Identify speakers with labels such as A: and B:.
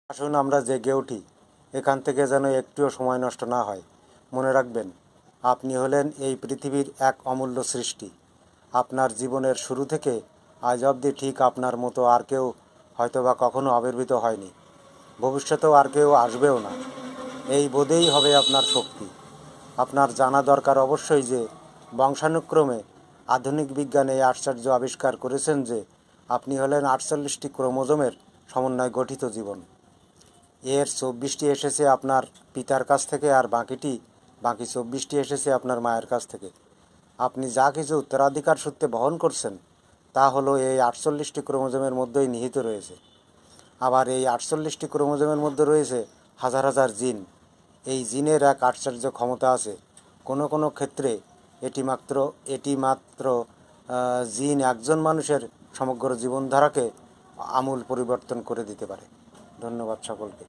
A: আসুন আমরা জেগে উঠি, এখান থেকে যেন একটুও সময় নষ্ট না হয়। মনে রাখবেন, আপনি হলেন এই পৃথিবীর এক অমূল্য সৃষ্টি। আপনার জীবনের শুরু থেকে আজ অবধি ঠিক আপনার মতো আর কেউ হয়তোবা কখনো আবির্ভূত হয়নি, ভবিষ্যতেও আর কেউ আসবেও না। এই বোধেই হবে আপনার শক্তি। আপনার জানা দরকার অবশ্যই যে বংশানুক্রমে আধুনিক বিজ্ঞান এই আশ্চর্য আবিষ্কার করেছেন যে আপনি হলেন 48টি ক্রোমোজোমের সমন্বয়ে গঠিত জীবন। এর 24টি এসেছে আপনার পিতার কাছ থেকে, আর বাকি 24টি এসেছে আপনার মায়ের কাছ থেকে। আপনি যা কিছু উত্তরাধিকার সূত্রে বহন করছেন তা হলো এই 48টি ক্রোমোজোমের মধ্যেই নিহিত রয়েছে। আবার এই 48টি ক্রোমোজোমের মধ্যে রয়েছে হাজার হাজার জিন। এই জিনের এক আশ্চর্য ক্ষমতা আছে। কোনো কোনো ক্ষেত্রে এটি মাত্র জিন একজন মানুষের সমগ্র জীবনধারাকে আমূল পরিবর্তন করে দিতে পারে। ধন্যবাদ সকলকে।